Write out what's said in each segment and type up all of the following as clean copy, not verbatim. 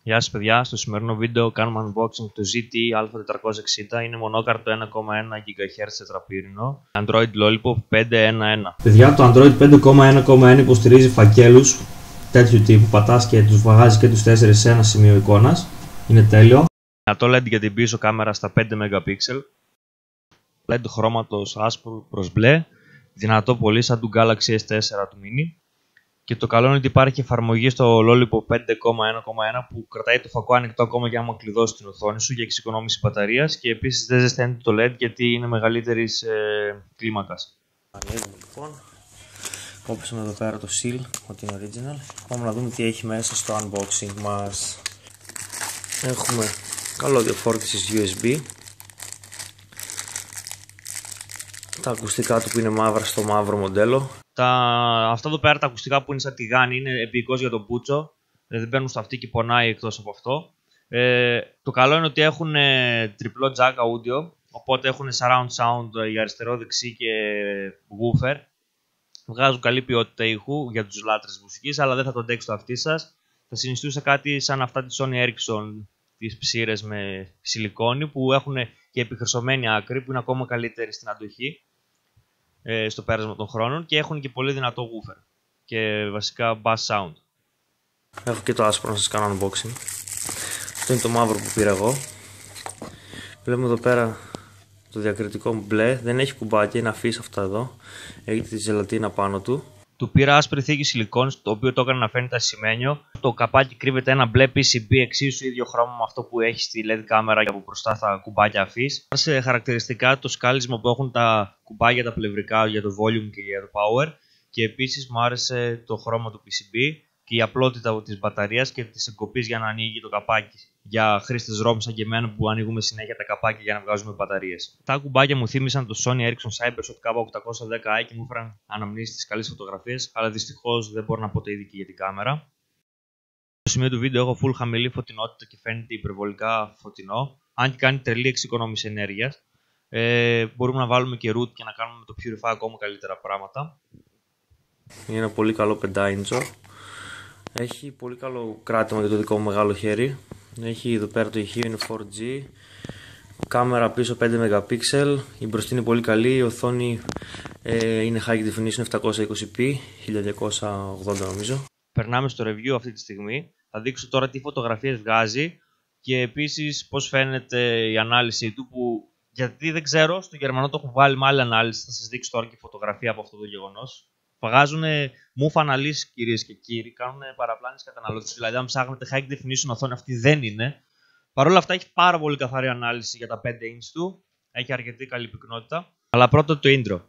Γεια σας παιδιά, στο σημερινό βίντεο κάνουμε unboxing του ZTE α460. Είναι μονόκαρτο 1,1 GHz τετραπύρινο Android Lollipop 5.1.1. Παιδιά, το Android 5.1.1 υποστηρίζει φακέλους τέτοιου τύπου, πατάς και τους βαγάζεις και τους 4 σε ένα σημείο εικόνας. Είναι τέλειο. Δυνατό LED για την πίσω κάμερα στα 5 MP, LED χρώματος άσπρο προς μπλε, δυνατό πολύ σαν του Galaxy S4 του Mini. Και το καλό είναι ότι υπάρχει εφαρμογή στο Lollipop 5.1.1 που κρατάει το φακό ανοιχτό ακόμα και άμα κλειδώσει την οθόνη σου για εξοικονόμηση μπαταρίας, και επίσης δεν ζεσταίνεται το LED γιατί είναι μεγαλύτερης κλίμακας. Ανοίγουμε λοιπόν. Κόψαμε εδώ πέρα το seal, ότι είναι original. Πάμε να δούμε τι έχει μέσα στο unboxing μας. Έχουμε καλώδιο φόρτισης USB. Τα ακουστικά του που είναι μαύρα στο μαύρο μοντέλο. Αυτά εδώ πέρα τα ακουστικά που είναι σαν τηγάνι είναι επικώς για τον Μπούτσο. Δεν μπαίνουν στο αυτί και πονάει εκτός από αυτό. Το καλό είναι ότι έχουν τριπλό jack audio, οπότε έχουν surround sound για αριστερό, δεξί και woofer. Βγάζουν καλή ποιότητα ήχου για τους λάτρες μουσικής, αλλά δεν θα το αντέξει το αυτί σας. Θα συνιστούσε κάτι σαν αυτά της Sony Ericsson, τις ψήρες με σιλικόνη που έχουν και επιχρυσωμένη άκρη που είναι ακόμα καλύτερη στην αντοχή στο πέρασμα των χρόνων, και έχουν και πολύ δυνατό woofer και βασικά bass sound. Έχω και το άσπρο να σας κάνω unboxing. Αυτό είναι το μαύρο που πήρα εγώ. Βλέπουμε εδώ πέρα το διακριτικό μπλε. Δεν έχει κουμπάκια, είναι αφής αυτά εδώ. Έχει τη ζελατίνα πάνω του. Του πήρα άσπρη θήκη σιλικόνης, το οποίο το έκανε να φαίνεται ασημένιο. Το καπάκι κρύβεται ένα μπλε PCB εξίσου ίδιο χρώμα με αυτό που έχει στη LED κάμερα και από μπροστά τα κουμπάκια αφής. Σε χαρακτηριστικά το σκάλισμα που έχουν τα κουμπάκια τα πλευρικά για το volume και για το power, και επίσης μου άρεσε το χρώμα του PCB και η απλότητα της μπαταρίας και της εγκοπής για να ανοίγει το καπάκι. Για χρήστες ROM σαν και εμένα που ανοίγουμε συνέχεια τα καπάκια για να βγάζουμε μπαταρίες. Τα κουμπάκια μου θύμισαν το Sony Ericsson CyberShot K810i και μου έφεραν αναμνήσεις της καλής φωτογραφίες, αλλά δυστυχώς δεν μπορώ να πω το ειδική για την κάμερα. Στο σημείο του βίντεο έχω full χαμηλή φωτεινότητα και φαίνεται υπερβολικά φωτεινό, αν και κάνει τρελή εξοικονόμηση ενέργειας. Μπορούμε να βάλουμε και root και να κάνουμε με το Purify ακόμα καλύτερα πράγματα. Είναι ένα πολύ καλό 5 Έχει πολύ καλό κράτημα για το δικό μου μεγάλο χέρι. Έχει εδώ πέρα το ηχείο, είναι 4G. Κάμερα πίσω 5 MP. Η μπροστή είναι πολύ καλή. Η οθόνη είναι high definition 720p, 1280 νομίζω. Περνάμε στο review αυτή τη στιγμή. Θα δείξω τώρα τι φωτογραφίες βγάζει και επίσης πώς φαίνεται η ανάλυση του, που γιατί δεν ξέρω, στο γερμανό το έχω βάλει με άλλη ανάλυση. Θα σας δείξω τώρα και φωτογραφία από αυτό το γεγονός. Βγάζουν μούφα αναλύσεις, κυρίες και κύριοι, κάνουν παραπλάνηση καταναλωτής. Δηλαδή, αν ψάχνετε high definition οθόνη, αυτή δεν είναι. Παρ' όλα αυτά, έχει πάρα πολύ καθαρή ανάλυση για τα 5 inch του. Έχει αρκετή καλή πυκνότητα. Αλλά πρώτα το intro.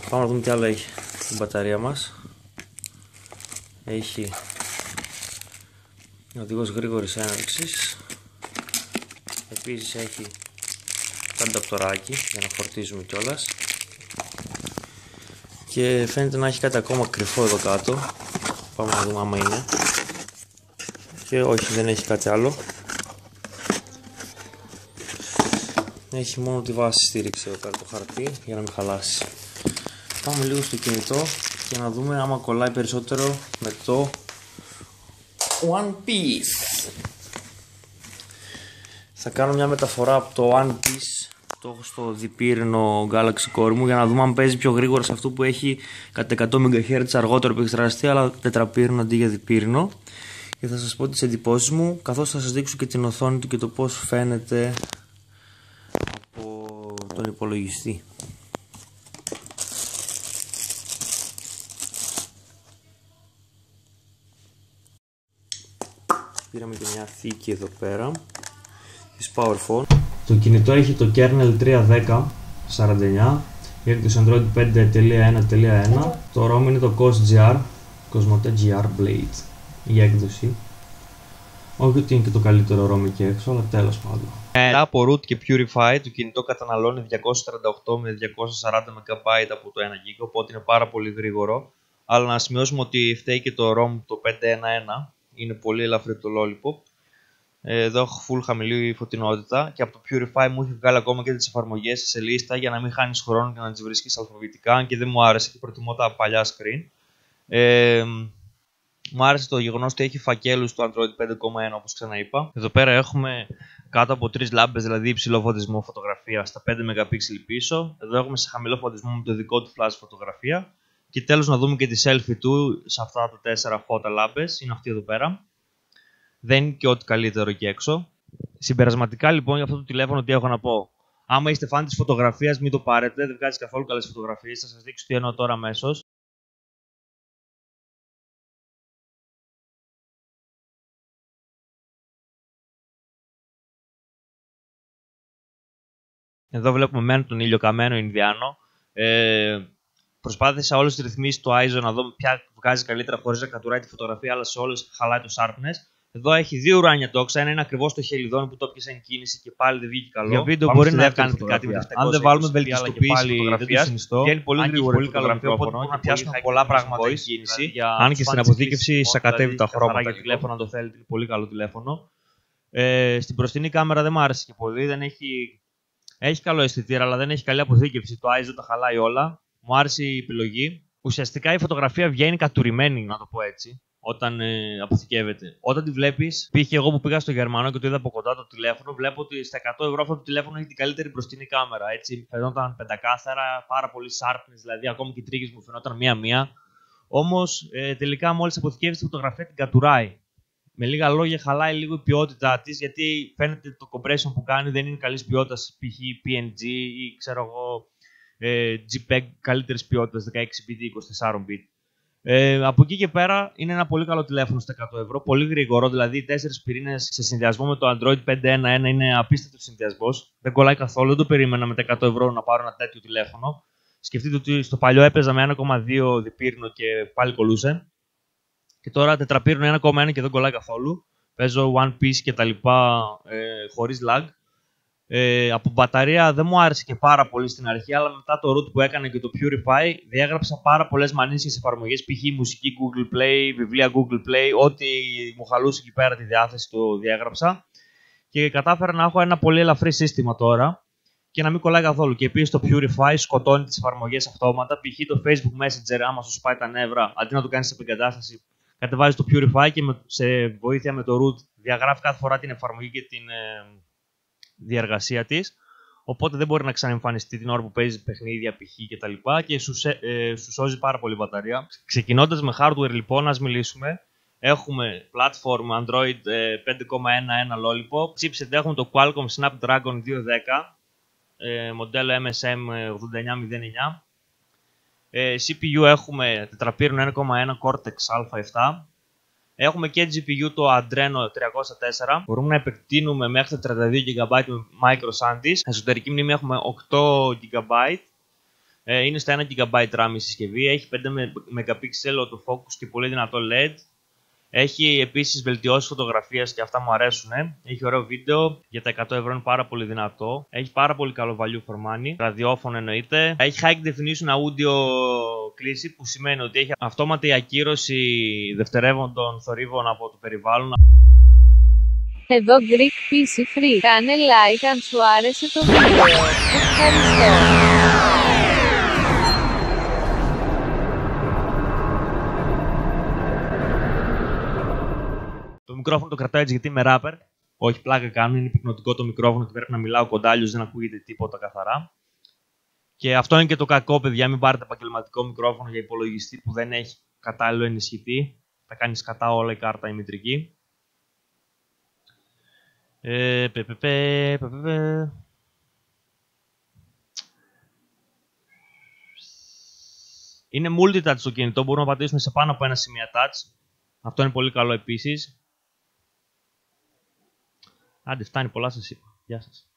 Πάμε να δούμε τι άλλο έχει η μπαταρία μας. Έχει οδηγός γρήγορης έναρξης. Επίσης έχει ανταπτοράκι για να φορτίζουμε κιόλας. Και φαίνεται να έχει κάτι ακόμα κρυφό εδώ κάτω. Πάμε να δούμε άμα είναι. Και όχι, δεν έχει κάτι άλλο. Έχει μόνο τη βάση στήριξη εδώ πέρα το χαρτί για να μην χαλάσει. Πάμε λίγο στο κινητό και να δούμε άμα κολλάει περισσότερο με το One Piece. Θα κάνω μια μεταφορά από το One Piece, το έχω στο διπύρινο Galaxy Core μου, για να δούμε αν παίζει πιο γρήγορα σε αυτό που έχει κατά 100 MHz αργότερο επεξεργαστή, αλλά τετραπύρινο αντί για διπύρινο. Και θα σας πω τις εντυπώσεις μου, καθώς θα σας δείξω και την οθόνη του και το πώς φαίνεται από τον υπολογιστή. Πήραμε και μια θήκη εδώ πέρα της PowerPhone. Το κινητό έχει το kernel 3.10.49, η έκδοση Android 5.1.1. Το ROM είναι το COS-GR, Cosmote GR Blade, η έκδοση. Όχι ότι είναι και το καλύτερο ROM εκεί έξω, αλλά τέλος πάντων. Από root και Purify το κινητό καταναλώνει 238 με 240 MB από το 1 GB, οπότε είναι πάρα πολύ γρήγορο. Αλλά να σημειώσουμε ότι φταίει και το ROM το 5.1.1, είναι πολύ ελαφρύ το Lollipop. Εδώ έχω full χαμηλή φωτεινότητα και από το Purify μου έχει βγάλει ακόμα και τις εφαρμογές σε λίστα για να μην χάνεις χρόνο και να τις βρίσκεις αλφαβητικά, και δεν μου άρεσε και προτιμώ τα παλιά screen. Μου άρεσε το γεγονός ότι έχει φακέλους του Android 5.1 όπως ξαναείπα. Εδώ πέρα έχουμε κάτω από 3 λάμπες, δηλαδή υψηλό φωτισμό φωτογραφία στα 5 MP πίσω. Εδώ έχουμε σε χαμηλό φωτισμό με το δικό του flash φωτογραφία. Και τέλος να δούμε και τη selfie του σε αυτά τα 4 φώτα λάμπες. Είναι αυτή εδώ πέρα. Δεν είναι και ό,τι καλύτερο εκεί έξω. Συμπερασματικά λοιπόν για αυτό το τηλέφωνο τι έχω να πω. Άμα είστε φαν της φωτογραφίας, μην το πάρετε. Δεν βγάζει καθόλου καλές φωτογραφίες. Θα σας δείξω τι εννοώ τώρα αμέσως. Εδώ βλέπουμε μεν τον ηλιοκαμένο Ινδιάνο. Προσπάθησα όλες τις ρυθμίσεις του ISO να δω ποια βγάζει καλύτερα χωρίς να κατουράει τη φωτογραφία, αλλά σε όλες χαλάει το sharpness. Εδώ έχει 2 ουράνια τόξα. Ένα είναι ακριβώς το χελιδόνι που το έπιασε εν κίνηση και πάλι δεν βγήκε καλό. Για βίντεο μπορεί να κάνετε κάτι με 720. Αν δεν βάλουμε βελτιστοποίηση φωτογραφίας, βγαίνει πολύ γρήγορα πολύ καλό μικρόφωνο. Οπότε να πιάσουμε πολλά πράγματα εν κίνηση. Αν και στην αποθήκευση σα κατέβει τα χρώματα για τηλέφωνο, αν το θέλετε. Είναι πολύ καλό τηλέφωνο. Στην μπροστινή κάμερα δεν μου άρεσε και πολύ. Δεν έχει καλό αισθητήρα, αλλά δεν έχει καλή αποθήκευση. Το ISO τα χαλάει όλα. Μου άρεσε η επιλογή. Ουσιαστικά η φωτογραφία βγαίνει κατουρημένη, να το πω έτσι, όταν αποθηκεύεται. Όταν τη βλέπεις, π.χ. εγώ που πήγα στο Γερμανό και το είδα από κοντά το τηλέφωνο, βλέπω ότι στα 100 ευρώ αυτό το τηλέφωνο έχει την καλύτερη μπροστινή κάμερα. Έτσι, φαινόταν πεντακάθαρα, πάρα πολύ sharpness, δηλαδή ακόμη και οι τρίγες μου φαινόταν μία-μία. Όμως τελικά μόλις αποθηκεύεις τη φωτογραφία την κατουράει. Με λίγα λόγια, χαλάει λίγο η ποιότητά της, γιατί φαίνεται το compression που κάνει δεν είναι καλής ποιότητας, π.χ. PNG ή ξέρω εγώ JPEG καλύτερης ποιότητας 16bit ή 24bit. Από εκεί και πέρα είναι ένα πολύ καλό τηλέφωνο στα 100 ευρώ, πολύ γρήγορο, δηλαδή 4 πυρήνες σε συνδυασμό με το Android 5.1.1 είναι απίστευτος συνδυασμός. Δεν κολλάει καθόλου, δεν το περίμενα με τα 100 ευρώ να πάρω ένα τέτοιο τηλέφωνο. Σκεφτείτε ότι στο παλιό έπαιζα με 1,2 διπύρινο και πάλι κολούσε. Και τώρα τετραπύρινο 1,1 και δεν κολλάει καθόλου. Παίζω One Piece και τα λοιπά χωρίς lag. Από μπαταρία δεν μου άρεσε και πάρα πολύ στην αρχή, αλλά μετά το root που έκανε και το Purify διέγραψα πάρα πολλές μανίσιες εφαρμογές, π.χ. μουσική Google Play, βιβλία Google Play, ό,τι μου χαλούσε εκεί πέρα τη διάθεση το διέγραψα και κατάφερα να έχω ένα πολύ ελαφρύ σύστημα τώρα και να μην κολλάει καθόλου. Και επίσης το Purify σκοτώνει τις εφαρμογές αυτόματα, π.χ. το Facebook Messenger, άμα σου σπάει τα νεύρα, αντί να το κάνεις σε επεγκατάσταση, κατεβάζεις το Purify και σε βοήθεια με το root διαγράφει κάθε φορά την εφαρμογή και την διεργασία της, οπότε δεν μπορεί να ξαναεμφανιστεί την ώρα που παίζει παιχνίδια π.χ. και τα λοιπά και σου σώζει πάρα πολύ μπαταρία. Ξεκινώντας με hardware λοιπόν, ας μιλήσουμε. Έχουμε platform Android 5.1.1 Lollipop. Chipset έχουμε το Qualcomm Snapdragon 210, μοντέλο MSM 8909. CPU έχουμε τετραπύρινο 1,1 Cortex A7. Έχουμε και GPU το Adreno 304. Μπορούμε να επεκτείνουμε μέχρι τα 32 GB με micro SanDisk. Εσωτερική μνήμη έχουμε 8 GB. Είναι στα 1 GB RAM η συσκευή. Έχει 5 MP autofocus και πολύ δυνατό LED. Έχει επίσης βελτιώσεις φωτογραφίας και αυτά μου αρέσουν. Έχει ωραίο βίντεο. Για τα 100 ευρώ είναι πάρα πολύ δυνατό. Έχει πάρα πολύ καλό value for money. Ραδιόφωνο εννοείται. Έχει high definition audio κλίση, που σημαίνει ότι έχει αυτόματη ακύρωση δευτερεύοντων θορύβων από το περιβάλλον. Εδώ Greek PC Free. Κάνε like αν σου άρεσε το βίντεο. Ευχαριστώ. Το μικρόφωνο το κρατάω έτσι γιατί είμαι rapper. Όχι, πλάκα κάνω, είναι πυκνωτικό το μικρόφωνο και πρέπει να μιλάω κοντά, αλλιώς δεν ακούγεται τίποτα καθαρά. Και αυτό είναι και το κακό, παιδιά. Μην πάρετε επαγγελματικό μικρόφωνο για υπολογιστή που δεν έχει κατάλληλο ενισχυτή. Θα κάνει κατά όλα η κάρτα η μητρική. Είναι multi-touch το κινητό, μπορούμε να πατήσουμε σε πάνω από ένα σημείο touch. Αυτό είναι πολύ καλό επίσης. Άντε, φτάνει, πολλά σας είπα. Γεια σας.